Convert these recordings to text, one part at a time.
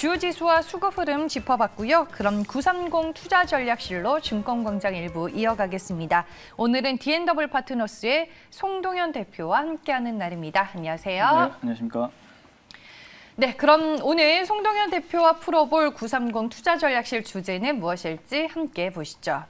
주요 지수와 수급 흐름 짚어봤고요. 그럼 930 투자 전략실로 증권광장 일부 이어가겠습니다. 오늘은 D&W 파트너스의 송동현 대표와 함께하는 날입니다. 안녕하세요. 네, 안녕하십니까. 네, 그럼 오늘 송동현 대표와 풀어볼 930 투자 전략실 주제는 무엇일지 함께 보시죠.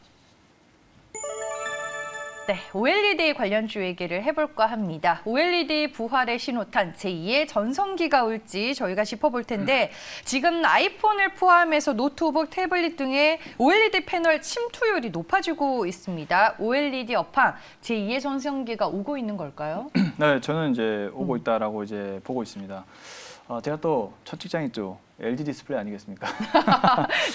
네, OLED 관련주 얘기를 해볼까 합니다. OLED 부활의 신호탄 제2의 전성기가 올지 저희가 짚어볼 텐데 지금 아이폰을 포함해서 노트북, 태블릿 등의 OLED 패널 침투율이 높아지고 있습니다. OLED 업황 제2의 전성기가 오고 있는 걸까요? 네, 저는 이제 오고 있다라고 이제 보고 있습니다. 제가 또 첫 직장이 또 LG 디스플레이 아니겠습니까?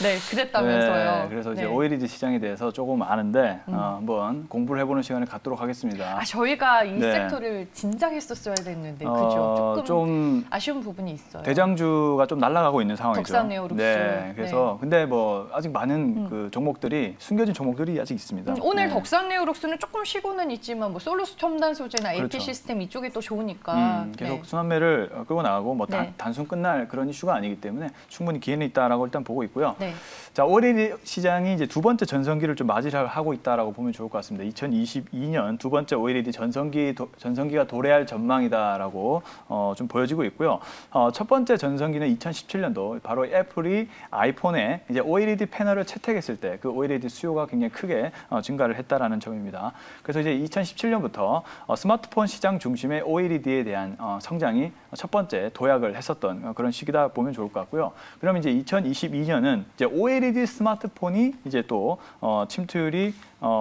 네, 그랬다면서요. 네, 그래서 이제 네. OLED 시장에 대해서 조금 아는데 한번 공부를 해보는 시간을 갖도록 하겠습니다. 저희가 이 네. 섹터를 진작 했었어야 됐는데 그죠? 조금 좀 아쉬운 부분이 있어요. 대장주가 좀 날아가고 있는 상황이죠. 덕산네오룩스. 네, 그래서 근데 뭐 아직 많은 그 종목들이 숨겨진 종목들이 아직 있습니다. 오늘 네. 덕산네오룩스는 조금 쉬고는 있지만 뭐 솔루스 첨단 소재나 AP 그렇죠. 시스템 이쪽이 또 좋으니까 계속 네. 순환매를 끌고 나가고 뭐 네. 단순 끝날 그런 이슈가 아니기 때문에 충분히 기회는 있다라고 일단 보고 있고요. 네. 자, OLED 시장이 이제 두 번째 전성기를 좀 맞이하고 있다라고 보면 좋을 것 같습니다. 2022년 두 번째 OLED 전성기가 도래할 전망이다라고 좀 보여지고 있고요. 첫 번째 전성기는 2017년도 바로 애플이 아이폰에 이제 OLED 패널을 채택했을 때 그 OLED 수요가 굉장히 크게 증가를 했다라는 점입니다. 그래서 이제 2017년부터 스마트폰 시장 중심의 OLED에 대한 성장이 첫 번째 도약을 했었던 그런 시기다 보면 좋을 것 같고요. 그러면 이제 2022년은 이제 OLED 스마트폰이 이제 또 침투율이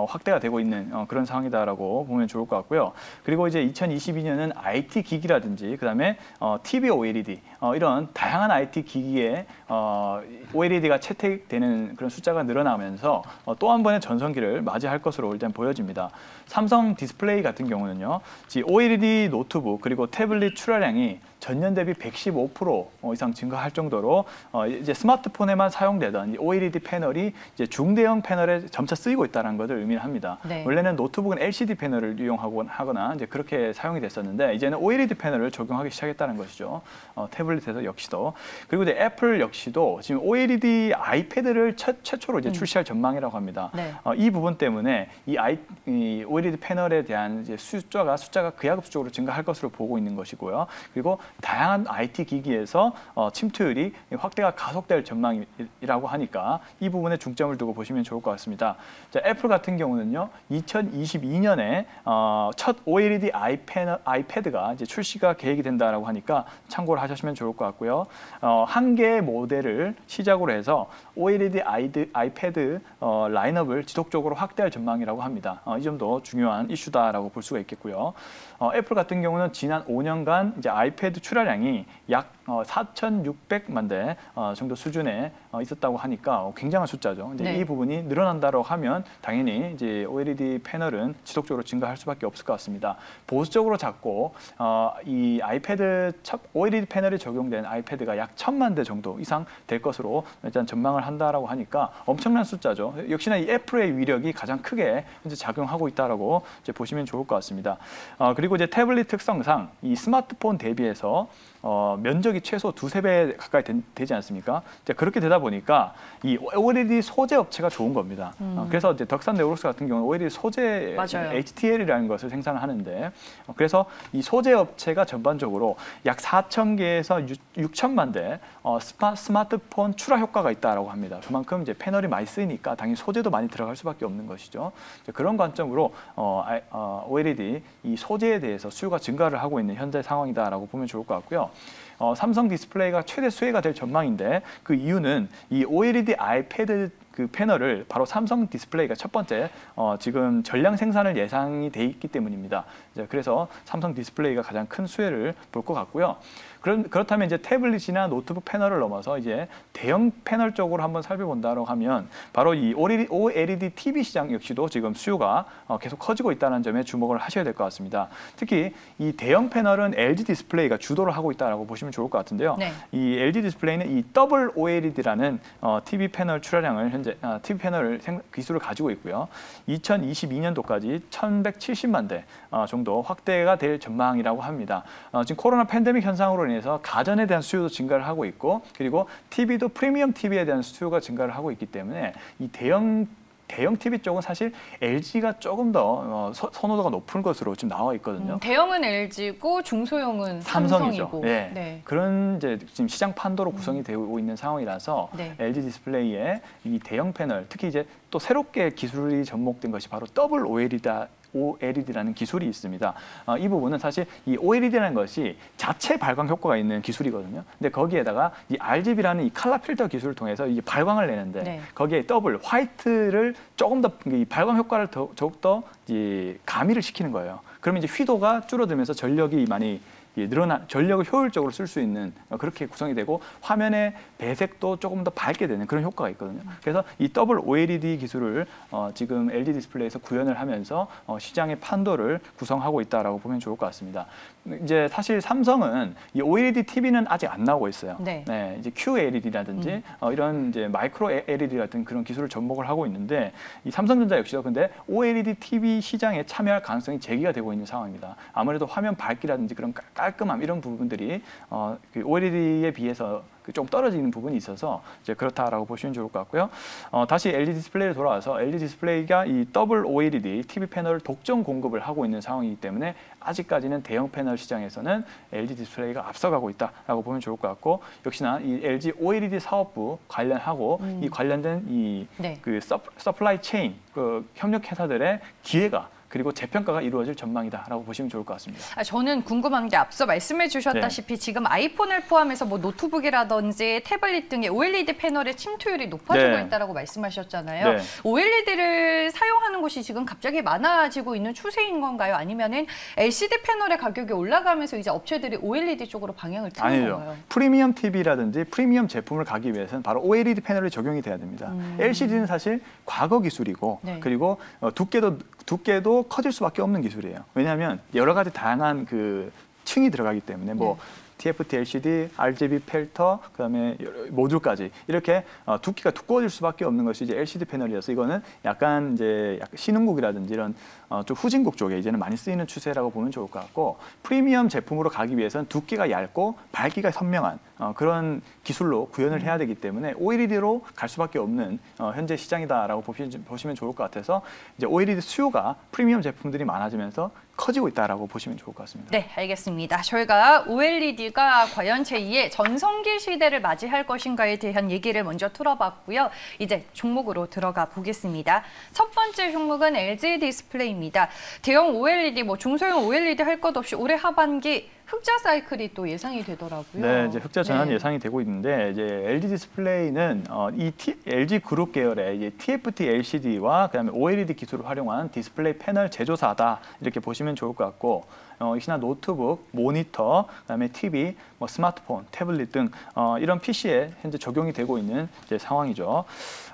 확대가 되고 있는 그런 상황이다라고 보면 좋을 것 같고요. 그리고 이제 2022년은 IT 기기라든지 그다음에 TV OLED 이런 다양한 IT 기기에 OLED가 채택되는 그런 숫자가 늘어나면서 또 한 번의 전성기를 맞이할 것으로 일단 보여집니다. 삼성 디스플레이 같은 경우는요, OLED 노트북 그리고 태블릿 출하량이 전년 대비 115% 이상 증가할 정도로 이제 스마트폰에만 사용되던 이 OLED 패널이 이제 중대형 패널에 점차 쓰이고 있다는 것을 의미합니다. 네. 원래는 노트북은 LCD 패널을 이용하거나 이제 그렇게 사용이 됐었는데 이제는 OLED 패널을 적용하기 시작했다는 것이죠. 태블릿에서 역시도. 그리고 이제 애플 역시도 지금 OLED 아이패드를 최초로 이제 출시할 전망이라고 합니다. 네. 이 부분 때문에 이 OLED 패널에 대한 이제 숫자가 기하급수적으로 증가할 것으로 보고 있는 것이고요. 그리고 다양한 IT 기기에서 침투율이 확대가 가속될 전망이라고 하니까 이 부분에 중점을 두고 보시면 좋을 것 같습니다. 자, 애플 같은 경우는요, 2022년에 첫 OLED 아이패드가 이제 출시가 계획이 된다라고 하니까 참고를 하시면 좋을 것 같고요. 한 개의 모델을 시작으로 해서 OLED 아이패드 라인업을 지속적으로 확대할 전망이라고 합니다. 이 점도 중요한 이슈다라고 볼 수가 있겠고요. 애플 같은 경우는 지난 5년간 이제 아이패드 출하량이 약 4,600만 대 정도 수준에 있었다고 하니까 굉장한 숫자죠. 이제 네. 이 부분이 늘어난다고 하면 당연히 이제 OLED 패널은 지속적으로 증가할 수밖에 없을 것 같습니다. 보수적으로 잡고 이 OLED 패널이 적용된 아이패드가 약 1,000만 대 정도 이상 될 것으로 일단 전망을 한다라고 하니까 엄청난 숫자죠. 역시나 이 애플의 위력이 가장 크게 현재 작용하고 있다라고 이제 보시면 좋을 것 같습니다. 그리고 이제 태블릿 특성상 이 스마트폰 대비해서 면적이 최소 2~3배 가까이 되지 않습니까? 이제 그렇게 되다 보니까 이 OLED 소재 업체가 좋은 겁니다. 그래서 이제 덕산네오룩스 같은 경우는 OLED 소재 맞아요. HTL이라는 것을 생산을 하는데 그래서 이 소재 업체가 전반적으로 약 4,000개에서 6,000만 대 스마트폰 출하 효과가 있다라고 합니다. 그만큼 이제 패널이 많이 쓰이니까 당연히 소재도 많이 들어갈 수밖에 없는 것이죠. 그런 관점으로 OLED 이 소재에 대해서 수요가 증가를 하고 있는 현재 상황이다라고 보면 좋을 것 같고요. 삼성 디스플레이가 최대 수혜가 될 전망인데 그 이유는 이 OLED 아이패드 그 패널을 바로 삼성 디스플레이가 첫 번째 지금 전량 생산을 예상이 돼 있기 때문입니다. 그래서 삼성 디스플레이가 가장 큰 수혜를 볼 것 같고요. 그렇다면 이제 태블릿이나 노트북 패널을 넘어서 이제 대형 패널 쪽으로 한번 살펴본다고 하면 바로 이 OLED TV 시장 역시도 지금 수요가 계속 커지고 있다는 점에 주목을 하셔야 될 것 같습니다. 특히 이 대형 패널은 LG 디스플레이가 주도를 하고 있다고 보시면 좋을 것 같은데요. 네. 이 LG 디스플레이는 이 더블 OLED라는 TV 패널 출하량을 현재 TV 패널 기술을 가지고 있고요. 2022년도까지 1,170만 대 정도 확대가 될 전망이라고 합니다. 지금 코로나 팬데믹 현상으로 인해서 가전에 대한 수요도 증가를 하고 있고 그리고 TV도 프리미엄 TV에 대한 수요가 증가를 하고 있기 때문에 이 대형 TV 쪽은 사실 LG가 조금 더 선호도가 높은 것으로 지금 나와 있거든요. 대형은 LG고 중소형은 삼성이죠. 삼성이고. 네. 네. 그런 이제 지금 시장 판도로 구성이 되고 있는 상황이라서 네. LG 디스플레이의 이 대형 패널, 특히 이제 또 새롭게 기술이 접목된 것이 바로 더블 OLED라는 기술이 있습니다. 이 부분은 사실 이 OLED라는 것이 자체 발광 효과가 있는 기술이거든요. 근데 거기에다가 이 RGB라는 이 칼라 필터 기술을 통해서 이 발광을 내는데 네. 거기에 더블 화이트를 조금 더 이 발광 효과를 더욱더 가미를 시키는 거예요. 그러면 이제 휘도가 줄어들면서 전력이 많이 전력을 효율적으로 쓸 수 있는 그렇게 구성이 되고 화면의 배색도 조금 더 밝게 되는 그런 효과가 있거든요. 그래서 이 더블 OLED 기술을 지금 LG 디스플레이에서 구현을 하면서 시장의 판도를 구성하고 있다라고 보면 좋을 것 같습니다. 이제 사실 삼성은 이 OLED TV는 아직 안 나오고 있어요. 네. 네, 이제 QLED라든지 이런 이제 마이크로 LED 같은 그런 기술을 접목을 하고 있는데 이 삼성전자 역시도 근데 OLED TV 시장에 참여할 가능성이 제기가 되고 있는 상황입니다. 아무래도 화면 밝기라든지 그런 깔끔함 이런 부분들이 그 OLED에 비해서 좀 떨어지는 부분이 있어서 이제 그렇다라고 보시면 좋을 것 같고요. 다시 LG 디스플레이로 돌아와서 LG 디스플레이가 이 더블 OLED TV 패널을 독점 공급을 하고 있는 상황이기 때문에 아직까지는 대형 패널 시장에서는 LG 디스플레이가 앞서가고 있다라고 보면 좋을 것 같고 역시나 이 LG OLED 사업부 관련하고 이 관련된 이 네. 그 서플라이 체인 그 협력 회사들의 기회가 그리고 재평가가 이루어질 전망이다라고 보시면 좋을 것 같습니다. 저는 궁금한 게 앞서 말씀해 주셨다시피 지금 아이폰을 포함해서 뭐 노트북이라든지 태블릿 등의 OLED 패널의 침투율이 높아지고 있다라고 말씀하셨잖아요. 네. OLED를 사용하는 곳이 지금 갑자기 많아지고 있는 추세인 건가요? 아니면은 LCD 패널의 가격이 올라가면서 이제 업체들이 OLED 쪽으로 방향을 트는 아니죠. 건가요? 프리미엄 TV라든지 프리미엄 제품을 가기 위해서는 바로 OLED 패널이 적용이 돼야 됩니다. LCD는 사실 과거 기술이고 네. 그리고 두께도 커질 수밖에 없는 기술이에요. 왜냐하면 여러 가지 다양한 그 층이 들어가기 때문에 뭐 TFT LCD, RGB 필터, 그다음에 모듈까지 이렇게 두께가 두꺼워질 수밖에 없는 것이 이제 LCD 패널이어서 이거는 약간 신흥국이라든지 이런 좀 후진국 쪽에 이제는 많이 쓰이는 추세라고 보면 좋을 것 같고 프리미엄 제품으로 가기 위해서는 두께가 얇고 밝기가 선명한 그런 기술로 구현을 해야 되기 때문에 OLED로 갈 수밖에 없는 현재 시장이다라고 보시면 좋을 것 같아서 이제 OLED 수요가 프리미엄 제품들이 많아지면서 커지고 있다라고 보시면 좋을 것 같습니다. 네, 알겠습니다. 저희가 OLED가 과연 제2의 전성기 시대를 맞이할 것인가에 대한 얘기를 먼저 풀어봤고요. 이제 종목으로 들어가 보겠습니다. 첫 번째 종목은 LG 디스플레이입니다. 대형 OLED, 중소형 OLED 할 것 없이 올해 하반기 흑자 사이클이 또 예상이 되더라고요. 네, 이제 흑자 전환이 예상이 되고 있는데 이제 LG 디스플레이는 LG 그룹 계열의 이제 TFT LCD와 그다음에 OLED 기술을 활용한 디스플레이 패널 제조사다 이렇게 보시면 좋을 것 같고 역시나 노트북, 모니터, 그다음에 TV, 스마트폰, 태블릿 등 이런 PC에 현재 적용이 되고 있는 이제 상황이죠.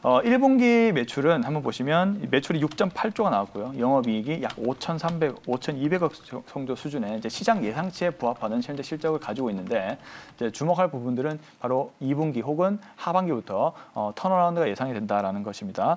1분기 매출은 한번 보시면 매출이 6.8조가 나왔고요. 영업이익이 약 5,200억 정도 수준의 이제 시장 예상치에 부합하는 현재 실적을 가지고 있는데 이제 주목할 부분들은 바로 2분기 혹은 하반기부터 턴어라운드가 예상이 된다라는 것입니다.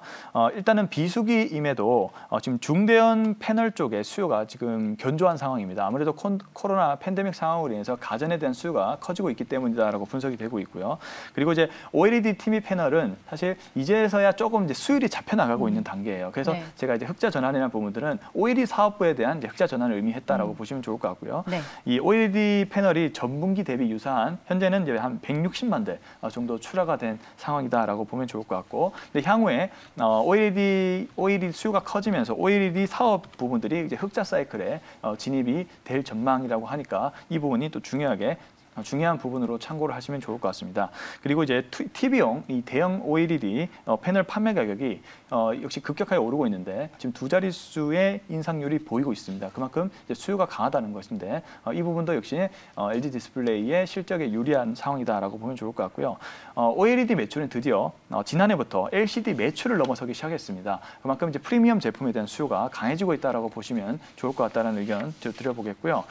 일단은 비수기임에도 지금 중대형 패널 쪽의 수요가 지금 견조한 상황입니다. 아무래도 코로나 팬데믹 상황으로 인해서 가전에 대한 수요가 커지고 있기 때문이다라고 분석이 되고 있고요. 그리고 이제 OLED TV 패널은 사실 이제서야 조금 이제 수율이 잡혀 나가고 있는 단계예요. 그래서 제가 이제 흑자 전환이라는 부분들은 OLED 사업부에 대한 이제 흑자 전환을 의미했다라고 보시면 좋을 것 같고요. 이 OLED 패널이 전분기 대비 유사한 현재는 이제 한 160만 대 정도 출하가 된 상황이다라고 보면 좋을 것 같고, 근데 향후에 OLED 수요가 커지면서 OLED 사업 부분들이 이제 흑자 사이클에 진입이 될 전망이라고 하니까 이 부분이 또 중요한 부분으로 참고를 하시면 좋을 것 같습니다. 그리고 이제 TV용 이 대형 OLED 패널 판매 가격이 역시 급격하게 오르고 있는데 지금 두 자릿수의 인상률이 보이고 있습니다. 그만큼 이제 수요가 강하다는 것인데 이 부분도 역시 LG 디스플레이의 실적에 유리한 상황이다라고 보면 좋을 것 같고요. OLED 매출은 드디어 지난해부터 LCD 매출을 넘어서기 시작했습니다. 그만큼 이제 프리미엄 제품에 대한 수요가 강해지고 있다라고 보시면 좋을 것 같다는 의견 드려보겠고요.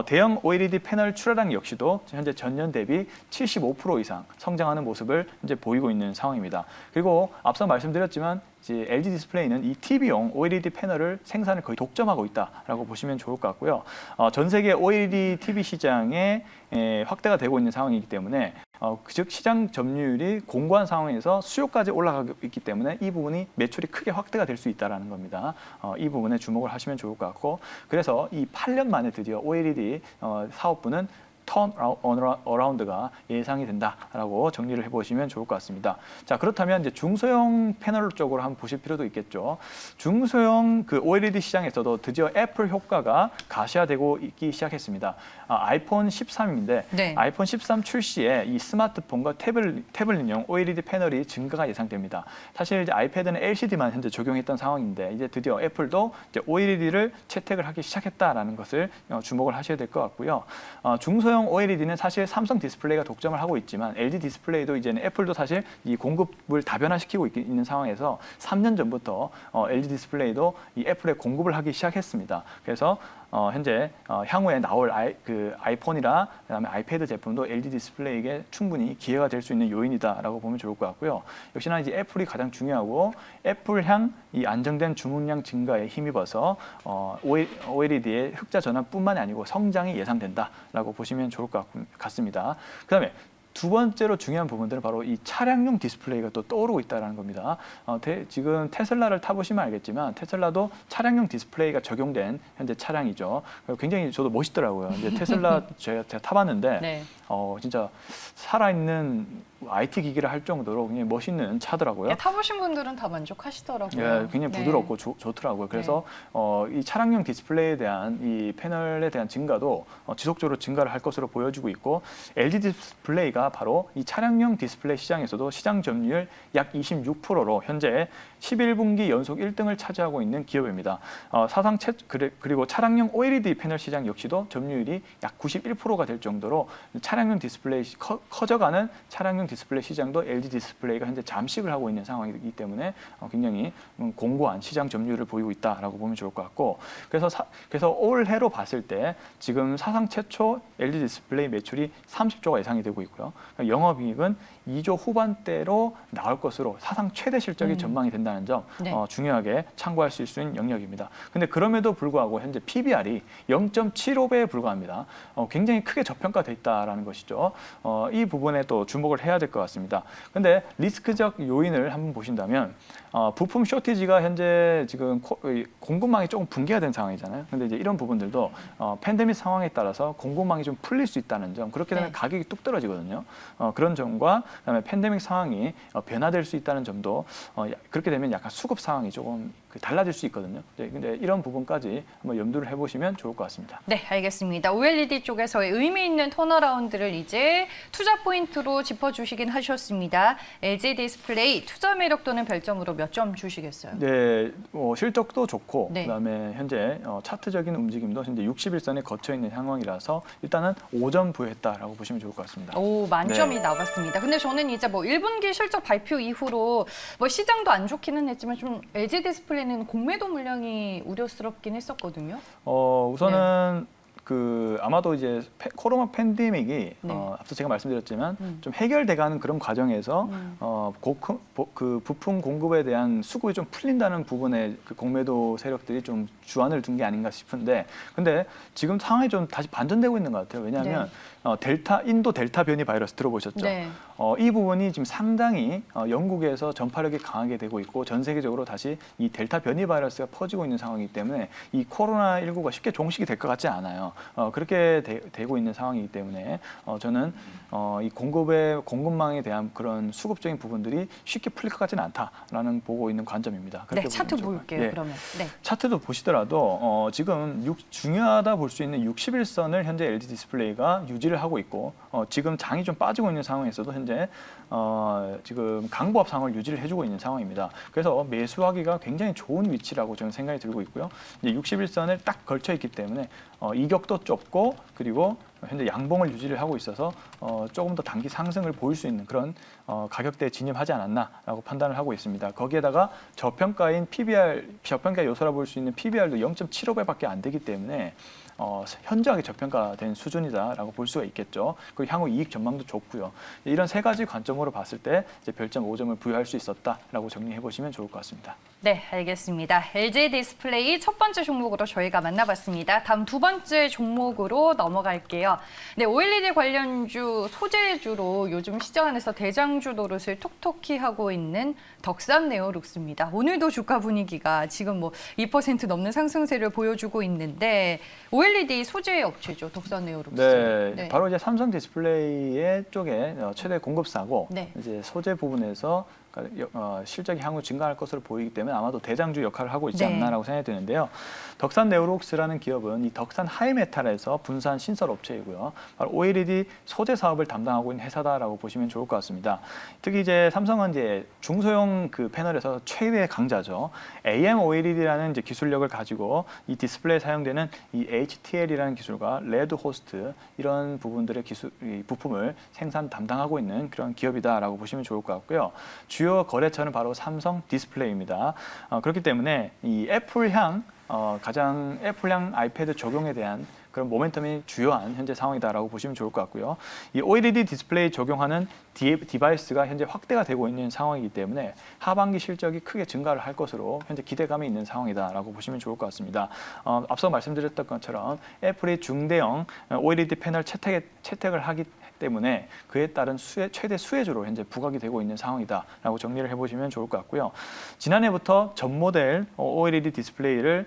대형 OLED 패널 출하량 역시도 현재 전년 대비 75% 이상 성장하는 모습을 이제 보이고 있는 상황입니다. 그리고 앞서 말씀드렸지만 이제 LG 디스플레이는 이 TV용 OLED 패널을 생산을 거의 독점하고 있다라고 보시면 좋을 것 같고요. 전 세계 OLED TV 시장에 확대가 되고 있는 상황이기 때문에 즉 시장 점유율이 공고한 상황에서 수요까지 올라가고 있기 때문에 이 부분이 매출이 크게 확대가 될 수 있다는 겁니다. 이 부분에 주목을 하시면 좋을 것 같고, 그래서 이 8년 만에 드디어 OLED 사업부는 턴 어라운드가 예상이 된다라고 정리를 해보시면 좋을 것 같습니다. 자, 그렇다면 이제 중소형 패널 쪽으로 한번 보실 필요도 있겠죠. 중소형 그 OLED 시장에서도 드디어 애플 효과가 가시화되고 있기 시작했습니다. 아이폰 13인데 네. 아이폰 13 출시에 이 스마트폰과 태블릿용 OLED 패널이 증가가 예상됩니다. 사실 이제 아이패드는 LCD만 현재 적용했던 상황인데 이제 드디어 애플도 이제 OLED를 채택을 하기 시작했다라는 것을 주목을 하셔야 될 것 같고요. 중소형 OLED는 사실 삼성 디스플레이가 독점을 하고 있지만 LG 디스플레이도 이제는 애플도 사실 이 공급을 다변화시키고 있는 상황에서 3년 전부터 LG 디스플레이도 이 애플에 공급을 하기 시작했습니다. 그래서 현재 향후에 나올 아이폰이나 그다음에 아이패드 제품도 LG 디스플레이에게 충분히 기회가 될 수 있는 요인이다라고 보면 좋을 것 같고요. 역시나 이제 애플이 가장 중요하고 애플향 이 안정된 주문량 증가에 힘입어서 OLED의 흑자 전환뿐만이 아니고 성장이 예상된다라고 보시면 좋을 것 같습니다. 그다음에 두 번째로 중요한 부분들은 바로 이 차량용 디스플레이가 또 떠오르고 있다는 겁니다. 지금 테슬라를 타보시면 알겠지만 테슬라도 차량용 디스플레이가 적용된 현재 차량이죠. 굉장히 저도 멋있더라고요. 이제 테슬라 제가 타봤는데 네. 진짜 살아있는 IT 기기를 할 정도로 굉장히 멋있는 차더라고요. 예, 타보신 분들은 다 만족하시더라고요. 예, 굉장히 부드럽고 좋더라고요. 그래서 이 차량용 디스플레이에 대한 이 패널에 대한 증가도 지속적으로 증가를 할 것으로 보여지고 있고, LG 디스플레이가 바로 이 차량용 디스플레이 시장에서도 시장 점유율 약 26%로 현재 11분기 연속 1등을 차지하고 있는 기업입니다. 그리고 차량용 OLED 패널 시장 역시도 점유율이 약 91%가 될 정도로 차량용 디스플레이 커져가는 차량용 디스플레이 시장도 LG 디스플레이가 현재 잠식을 하고 있는 상황이기 때문에 굉장히 공고한 시장 점유율을 보이고 있다라고 보면 좋을 것 같고, 그래서 올해로 봤을 때 지금 사상 최초 LG 디스플레이 매출이 30조가 예상이 되고 있고요. 영업이익은 2조 후반대로 나올 것으로 사상 최대 실적이 전망이 된다는 점 중요하게 참고할 수 있는 영역입니다. 근데 그럼에도 불구하고 현재 PBR이 0.75배에 불과합니다. 굉장히 크게 저평가돼 있다라는 것이죠. 이 부분에 또 주목을 해야 될 것 같습니다. 근데 리스크적 요인을 한번 보신다면 부품 쇼티지가 현재 지금 공급망이 조금 붕괴가 된 상황이잖아요. 근데 이제 이런 부분들도 팬데믹 상황에 따라서 공급망이 좀 풀릴 수 있다는 점, 그렇게 되면 가격이 뚝 떨어지거든요. 그런 점과 그다음에 팬데믹 상황이 변화될 수 있다는 점도 그렇게 되면 약간 수급 상황이 조금 달라질 수 있거든요. 근데 이런 부분까지 한번 염두를 해보시면 좋을 것 같습니다. 네, 알겠습니다. OLED 쪽에서의 의미 있는 턴어라운드를 이제 투자 포인트로 짚어주시긴 하셨습니다. LG 디스플레이 투자 매력도는 별점으로 몇 점 주시겠어요? 네, 실적도 좋고 그다음에 현재 차트적인 움직임도 현재 60일선에 거쳐 있는 상황이라서 일단은 5점 부여했다라고 보시면 좋을 것 같습니다. 오, 만점이 나왔습니다. 근데 저는 이제 1분기 실적 발표 이후로 시장도 안 좋기는 했지만 좀 LG 디스플레이는 공매도 물량이 우려스럽긴 했었거든요. 우선은 아마도 이제 코로나 팬데믹이 앞서 제가 말씀드렸지만 좀 해결돼가는 그런 과정에서 부품 공급에 대한 수급이 좀 풀린다는 부분에 공매도 세력들이 좀 주안을 둔 게 아닌가 싶은데, 근데 지금 상황이 좀 다시 반전되고 있는 것 같아요. 왜냐하면 인도 델타 변이 바이러스 들어보셨죠? 이 부분이 지금 상당히 영국에서 전파력이 강하게 되고 있고 전 세계적으로 다시 이 델타 변이 바이러스가 퍼지고 있는 상황이기 때문에 이 코로나19가 쉽게 종식이 될 것 같지 않아요. 그렇게 되고 있는 상황이기 때문에 저는 이 공급망에 대한 그런 수급적인 부분들이 쉽게 풀릴 것 같지는 않다라는 보고 있는 관점입니다. 네, 차트 볼게요. 그러면. 차트도 보시더라도 지금 중요하다 볼 수 있는 60일선을 현재 LG 디스플레이가 유지를 하고 있고 지금 장이 좀 빠지고 있는 상황에서도 현재 지금 강보합 상황을 유지를 해주고 있는 상황입니다. 그래서 매수하기가 굉장히 좋은 위치라고 저는 생각이 들고 있고요. 이제 60일선을 딱 걸쳐 있기 때문에 이격도 좁고 그리고 현재 양봉을 유지를 하고 있어서 조금 더 단기 상승을 보일 수 있는 그런 가격대에 진입하지 않았나라고 판단을 하고 있습니다. 거기에다가 저평가 요소라 볼 수 있는 PBR도 0.75배밖에 안 되기 때문에 현저하게 저평가된 수준이다라고 볼 수가 있겠죠. 그리고 향후 이익 전망도 좋고요. 이런 세 가지 관점으로 봤을 때 이제 별점 5점을 부여할 수 있었다라고 정리해 보시면 좋을 것 같습니다. 네, 알겠습니다. LG 디스플레이 첫 번째 종목으로 저희가 만나봤습니다. 다음 두 번째 종목으로 넘어갈게요. 네, OLED 관련주, 소재주로 요즘 시장 안에서 대장주 노릇을 톡톡히 하고 있는 덕산 네오룩스입니다. 오늘도 주가 분위기가 지금 뭐 2% 넘는 상승세를 보여주고 있는데 OLED 소재 업체죠, 덕산 네오룩스. 네, 바로 이제 삼성 디스플레이의 쪽에 최대 공급사고 네. 이제 소재 부분에서 실적이 향후 증가할 것으로 보이기 때문에 아마도 대장주 역할을 하고 있지 않나라고 생각이 드는데요. 덕산 네오룩스라는 기업은 이 덕산 하이메탈에서 분산 신설 업체이고요. 바로 OLED 소재 사업을 담당하고 있는 회사다라고 보시면 좋을 것 같습니다. 특히 이제 삼성은 이제 중소형 그 패널에서 최대 강자죠. AM-OLED라는 이제 기술력을 가지고 이 디스플레이에 사용되는 이 HTL이라는 기술과 레드 호스트 이런 부분들의 이 부품을 생산 담당하고 있는 그런 기업이다라고 보시면 좋을 것 같고요. 주요 거래처는 바로 삼성 디스플레이입니다. 그렇기 때문에 이 애플향 가장 애플향 아이패드 적용에 대한 그런 모멘텀이 주요한 현재 상황이다라고 보시면 좋을 것 같고요. 이 OLED 디스플레이 적용하는 디바이스가 현재 확대가 되고 있는 상황이기 때문에 하반기 실적이 크게 증가를 할 것으로 현재 기대감이 있는 상황이다라고 보시면 좋을 것 같습니다. 앞서 말씀드렸던 것처럼 애플이 중대형 OLED 패널 채택을 하기 때문에 그에 따른 최대 수혜주로 현재 부각이 되고 있는 상황이다라고 정리를 해보시면 좋을 것 같고요. 지난해부터 전 모델 OLED 디스플레이를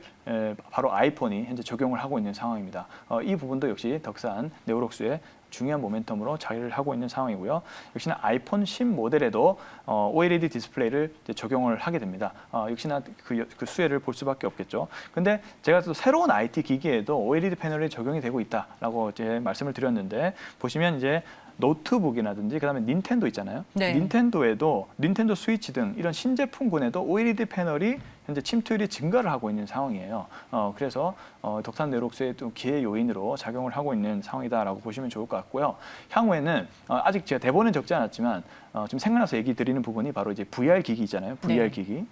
바로 아이폰이 현재 적용을 하고 있는 상황입니다. 이 부분도 역시 덕산 네오룩스의 중요한 모멘텀으로 자리를 하고 있는 상황이고요. 역시나 아이폰 10 모델에도 OLED 디스플레이를 이제 적용을 하게 됩니다. 역시나 그 수혜를 볼 수밖에 없겠죠. 근데 제가 또 새로운 IT 기기에도 OLED 패널이 적용이 되고 있다라고 이제 말씀을 드렸는데 보시면 이제 노트북이라든지 그다음에 닌텐도 있잖아요. 네. 닌텐도에도 닌텐도 스위치 등 이런 신제품군에도 OLED 패널이 현재 침투율이 증가를 하고 있는 상황이에요. 그래서 덕산 네오룩스의 또 기회 요인으로 작용을 하고 있는 상황이다라고 보시면 좋을 것 같고요. 향후에는 아직 제가 대본은 적지 않았지만 좀 생각나서 얘기 드리는 부분이 바로 이제 VR 기기 있잖아요. VR 기기.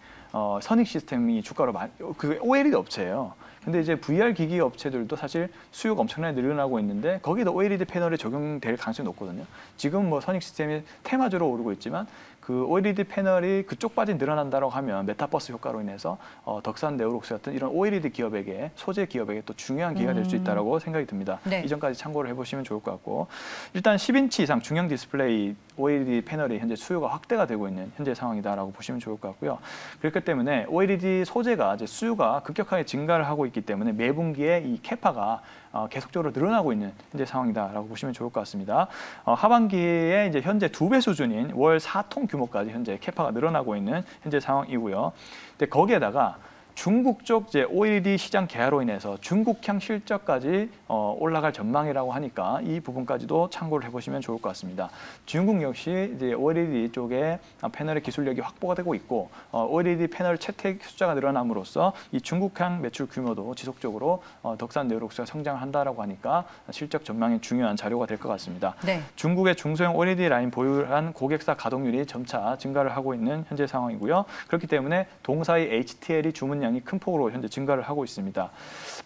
선익 시스템이 주가로 그 OLED 업체예요. 근데 이제 VR 기기 업체들도 사실 수요가 엄청나게 늘어나고 있는데 거기도 OLED 패널이 적용될 가능성이 높거든요. 지금 뭐 선익 시스템이 테마주로 오르고 있지만 그 OLED 패널이 그쪽까지 늘어난다고 하면 메타버스 효과로 인해서 덕산 네오룩스 같은 이런 OLED 기업에게 소재 기업에게 또 중요한 기회가 될 수 있다라고 생각이 듭니다. 네. 이전까지 참고를 해보시면 좋을 것 같고 일단 10인치 이상 중형 디스플레이 OLED 패널이 현재 수요가 확대가 되고 있는 현재 상황이다라고 보시면 좋을 것 같고요. 그렇기 때문에 OLED 소재가 이제 수요가 급격하게 증가를 하고 있기 때문에 매분기에 이 캐파가 계속적으로 늘어나고 있는 현재 상황이다라고 보시면 좋을 것 같습니다. 하반기에 이제 현재 2배 수준인 월 4톤 규모까지 현재 캐파가 늘어나고 있는 현재 상황이고요. 근데 거기에다가 중국 쪽 이제 OLED 시장 개화로 인해서 중국향 실적까지 올라갈 전망이라고 하니까 이 부분까지도 참고를 해보시면 좋을 것 같습니다. 중국 역시 이제 OLED 쪽에 패널의 기술력이 확보가 되고 있고 OLED 패널 채택 숫자가 늘어남으로써 이 중국향 매출 규모도 지속적으로 덕산 네오룩스가 성장을 한다라고 하니까 실적 전망이 중요한 자료가 될 것 같습니다. 네. 중국의 중소형 OLED 라인 보유한 고객사 가동률이 점차 증가를 하고 있는 현재 상황이고요. 그렇기 때문에 동사의 HTL이 주문량이 큰 폭으로 현재 증가를 하고 있습니다.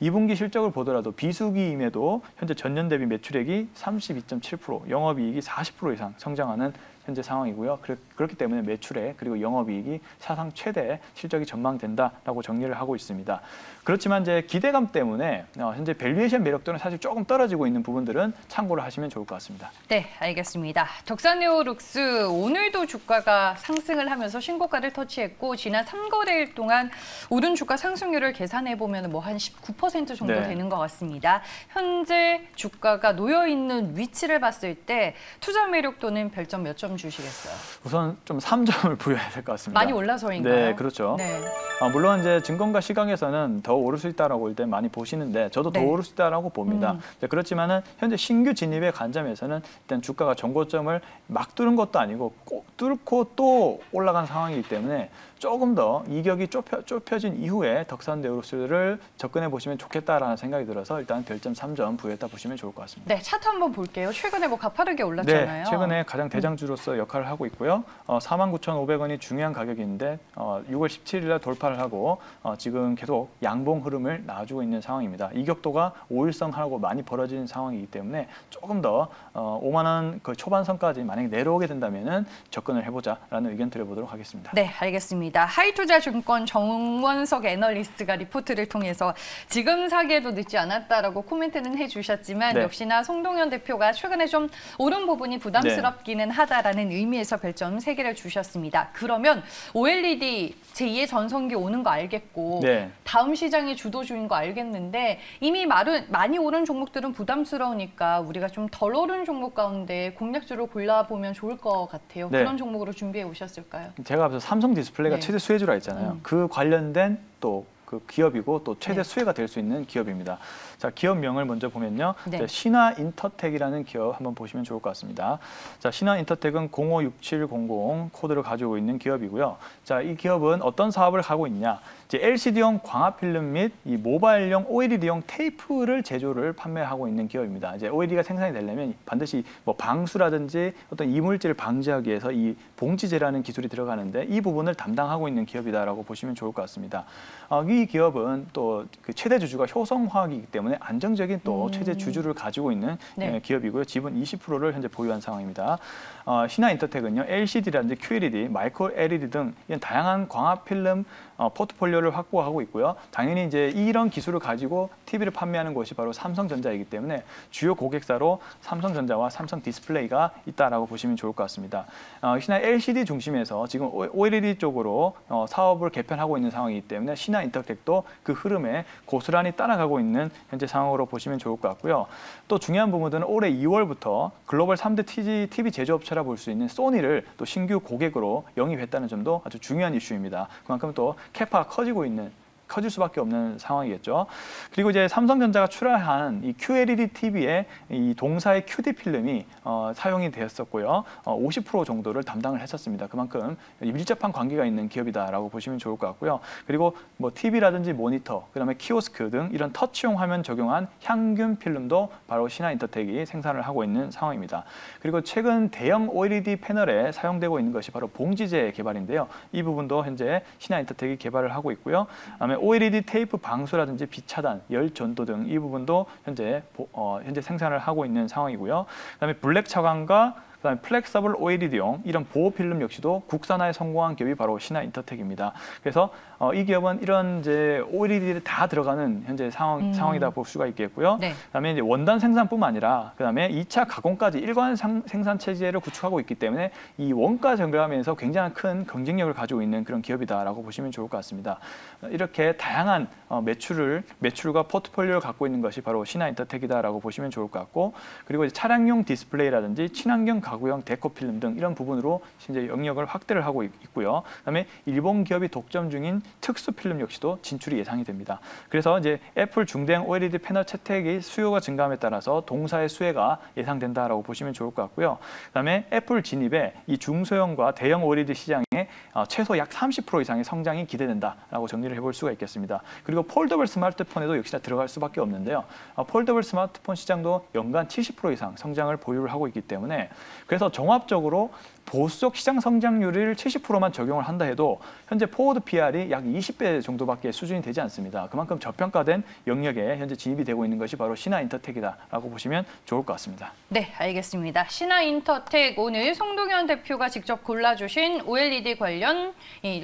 2분기 실적을 보더라도 비수기임에도 현재 전년 대비 매출액이 32.7%, 영업이익이 40% 이상 성장하는 현재 상황이고요. 그렇기 때문에 매출액 그리고 영업이익이 사상 최대 실적이 전망된다라고 정리를 하고 있습니다. 그렇지만 이제 기대감 때문에 현재 밸류에이션 매력도는 사실 조금 떨어지고 있는 부분들은 참고를 하시면 좋을 것 같습니다. 네, 알겠습니다. 덕산 네오룩스 오늘도 주가가 상승을 하면서 신고가를 터치했고 지난 3거래일 동안 오른 주가 상승률을 계산해 보면 뭐 한 19% 정도 되는 것 같습니다. 현재 주가가 놓여 있는 위치를 봤을 때 투자 매력도는 별점 몇 점 주시겠어요? 우선 좀 3점을 부여해야 될 것 같습니다. 많이 올라서인가요? 네, 그렇죠. 네. 물론 이제 증권가 시각에서는 더 오를 수 있다라고 일단 많이 보시는데 저도 더 오를 수 있다라고 봅니다. 그렇지만은 현재 신규 진입의 관점에서는 일단 주가가 정고점을 막 뚫은 것도 아니고 꼭 뚫고 또 올라간 상황이기 때문에 조금 더 이격이 좁혀진 이후에 덕산데우루스를 접근해 보시면 좋겠다라는 생각이 들어서 일단 별점 3점 부여했다 보시면 좋을 것 같습니다. 네, 차트 한번 볼게요. 최근에 뭐 가파르게 올랐잖아요. 네, 최근에 가장 대장주로서 역할을 하고 있고요. 49,500원이 중요한 가격인데 6월 17일 날 돌파를 하고 지금 계속 양봉 흐름을 놔주고 있는 상황입니다. 이격도가 5일선하고 많이 벌어지는 상황이기 때문에 조금 더 5만 원 그 초반선까지 만약에 내려오게 된다면은 접근을 해보자라는 의견 드려보도록 하겠습니다. 네, 알겠습니다. 하이투자증권 정원석 애널리스트가 리포트를 통해서 지금 사기에도 늦지 않았다라고 코멘트는 해주셨지만 네. 역시나 송동현 대표가 최근에 좀 오른 부분이 부담스럽기는 하다라는 의미에서 별점 3개를 주셨습니다. 그러면 OLED 제2의 전성기 오는 거 알겠고 네. 다음 시장의 주도주인 거 알겠는데 이미 많이 오른 종목들은 부담스러우니까 우리가 좀 덜 오른 종목 가운데 공략주를 골라보면 좋을 것 같아요. 네. 그런 종목으로 준비해 오셨을까요? 제가 앞서 삼성 디스플레이가 네. 최대 수혜주라 했잖아요. 그 관련된 또 그 기업이고 또 최대 수혜가 될 수 있는 기업입니다. 자, 기업명을 먼저 보면요. 네. 신화인터텍이라는 기업 한번 보시면 좋을 것 같습니다. 자, 신화인터텍은 056700 코드를 가지고 있는 기업이고요. 자, 이 기업은 어떤 사업을 하고 있냐? 이제 LCD용 광합 필름 및 이 모바일용 OLED용 테이프를 제조를 판매하고 있는 기업입니다. 이제 OLED가 생산이 되려면 반드시 뭐 방수라든지 어떤 이물질을 방지하기 위해서 이 봉지재라는 기술이 들어가는데 이 부분을 담당하고 있는 기업이다라고 보시면 좋을 것 같습니다. 이 기업은 또 그 최대 주주가 효성화학이기 때문에 안정적인 또 최대 주주를 가지고 있는 네. 기업이고요. 지분 20%를 현재 보유한 상황입니다. 신화인터텍은요, LCD라든지 QLED, 마이크로 LED 등 이런 다양한 광합 필름 포트폴리오를 확보하고 있고요. 당연히 이제 이런 기술을 가지고 TV를 판매하는 곳이 바로 삼성전자이기 때문에 주요 고객사로 삼성전자와 삼성 디스플레이가 있다라고 보시면 좋을 것 같습니다. 신화 LCD 중심에서 지금 OLED 쪽으로 사업을 개편하고 있는 상황이기 때문에 신화인터텍도 그 흐름에 고스란히 따라가고 있는 현재 상황으로 보시면 좋을 것 같고요. 또 중요한 부분은 올해 2월부터 글로벌 3대 TV 제조업체라 볼 수 있는 소니를 또 신규 고객으로 영입했다는 점도 아주 중요한 이슈입니다. 그만큼 또 캐파가 커질 수밖에 없는 상황이겠죠. 그리고 이제 삼성전자가 출하한 이 QLED TV에 이 동사의 QD 필름이 사용이 되었었고요. 50% 정도를 담당을 했었습니다. 그만큼 밀접한 관계가 있는 기업이다라고 보시면 좋을 것 같고요. 그리고 뭐 TV라든지 모니터, 그다음에 키오스크 등 이런 터치용 화면 적용한 향균 필름도 바로 신화인터텍이 생산을 하고 있는 상황입니다. 그리고 최근 대형 OLED 패널에 사용되고 있는 것이 바로 봉지재 개발인데요. 이 부분도 현재 신화인터텍이 개발을 하고 있고요. 그다음에 OLED 테이프 방수라든지 빛 차단, 열 전도 등 이 부분도 현재 생산을 하고 있는 상황이고요. 그다음에 블랙 차광과 그다음에 플렉서블 OLED용 이런 보호 필름 역시도 국산화에 성공한 기업이 바로 신화인터텍입니다. 그래서 이 기업은 이런 이제 OLED를 다 들어가는 현재 상황이다 볼 수가 있겠고요. 네. 그다음에 이제 원단 생산뿐만 아니라 그다음에 2차 가공까지 일관 생산 체제를 구축하고 있기 때문에 이 원가 절감에서 굉장히 큰 경쟁력을 가지고 있는 그런 기업이다라고 보시면 좋을 것 같습니다. 이렇게 다양한 매출과 포트폴리오를 갖고 있는 것이 바로 신화인터텍이다라고 보시면 좋을 것 같고, 그리고 이제 차량용 디스플레이라든지 친환경 가구용 데코 필름 등 이런 부분으로 현재 영역을 확대를 하고 있고요. 그다음에 일본 기업이 독점 중인 특수 필름 역시도 진출이 예상이 됩니다. 그래서 이제 애플 중대형 OLED 패널 채택의 수요가 증가함에 따라서 동사의 수혜가 예상된다라고 보시면 좋을 것 같고요. 그다음에 애플 진입에 이 중소형과 대형 OLED 시장에 최소 약 30% 이상의 성장이 기대된다라고 정리를 해볼 수가 있겠습니다. 그리고 폴더블 스마트폰에도 역시나 들어갈 수밖에 없는데요. 폴더블 스마트폰 시장도 연간 70% 이상 성장을 보유를 하고 있기 때문에, 그래서 종합적으로 보수적 시장 성장률을 70%만 적용을 한다 해도 현재 포워드 PR이 약 20배 정도밖에 수준이 되지 않습니다. 그만큼 저평가된 영역에 현재 진입이 되고 있는 것이 바로 신화인터텍이다라고 보시면 좋을 것 같습니다. 네, 알겠습니다. 신화인터텍 오늘 송동현 대표가 직접 골라주신 OLED 관련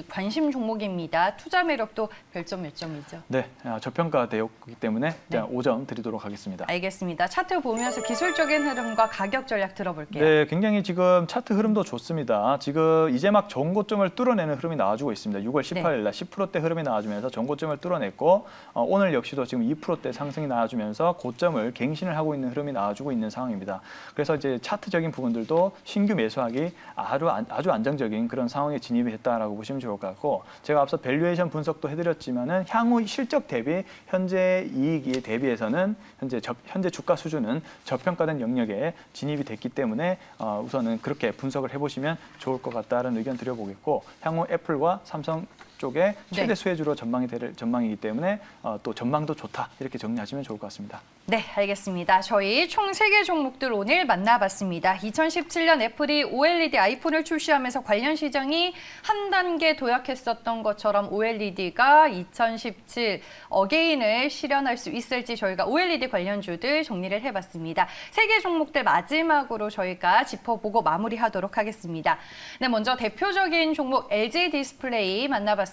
관심 종목입니다. 투자 매력도 별점 몇 점이죠? 네, 저평가되었기 때문에 네. 5점 드리도록 하겠습니다. 알겠습니다. 차트 보면서 기술적인 흐름과 가격 전략 들어볼게요. 네, 굉장히 지금 차트 흐름도 좋습니다. 지금 이제 막 전고점을 뚫어내는 흐름이 나와주고 있습니다. 6월 18일 날 10%대 흐름이 나와주면서 전고점을 뚫어냈고, 오늘 역시도 지금 2%대 상승이 나와주면서 고점을 갱신을 하고 있는 흐름이 나와주고 있는 상황입니다. 그래서 이제 차트적인 부분들도 신규 매수하기 아주 안정적인 그런 상황에 진입이 했다라고 보시면 좋을 것 같고, 제가 앞서 밸류에이션 분석도 해드렸지만은 향후 실적 대비 현재 이익에 대비해서는 현재 주가 수준은 저평가된 영역에 진입이 됐기 때문에 우선은 그렇게 분석을 해보시면 해보시면 좋을 것 같다는 의견 드려보겠고 향후 애플과 삼성 쪽에 최대 네. 수혜주로 전망이 될 전망이기 때문에 또 전망도 좋다 이렇게 정리하시면 좋을 것 같습니다. 네, 알겠습니다. 저희 총 3개 종목들 오늘 만나봤습니다. 2017년 애플이 OLED 아이폰을 출시하면서 관련 시장이 한 단계 도약했었던 것처럼 OLED가 2017 어게인을 실현할 수 있을지 저희가 OLED 관련주들 정리를 해봤습니다. 3개 종목들 마지막으로 저희가 짚어보고 마무리하도록 하겠습니다. 네, 먼저 대표적인 종목 LG 디스플레이 만나봤습니다.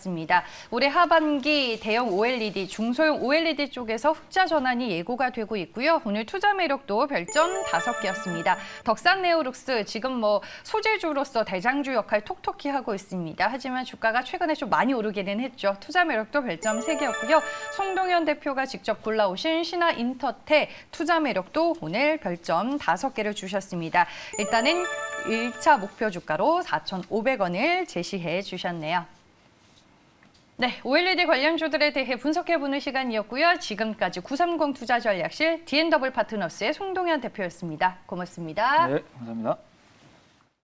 올해 하반기 대형 OLED, 중소형 OLED 쪽에서 흑자 전환이 예고가 되고 있고요. 오늘 투자 매력도 별점 5개였습니다. 덕산 네오룩스 지금 소재주로서 대장주 역할 톡톡히 하고 있습니다. 하지만 주가가 최근에 좀 많이 오르기는 했죠. 투자 매력도 별점 3개였고요. 송동현 대표가 직접 골라오신 신화 인터텍 투자 매력도 오늘 별점 5개를 주셨습니다. 일단은 1차 목표 주가로 4,500원을 제시해 주셨네요. 네, OLED 관련주들에 대해 분석해보는 시간이었고요. 지금까지 930 투자전략실 D&W 파트너스의 송동현 대표였습니다. 고맙습니다. 네, 감사합니다.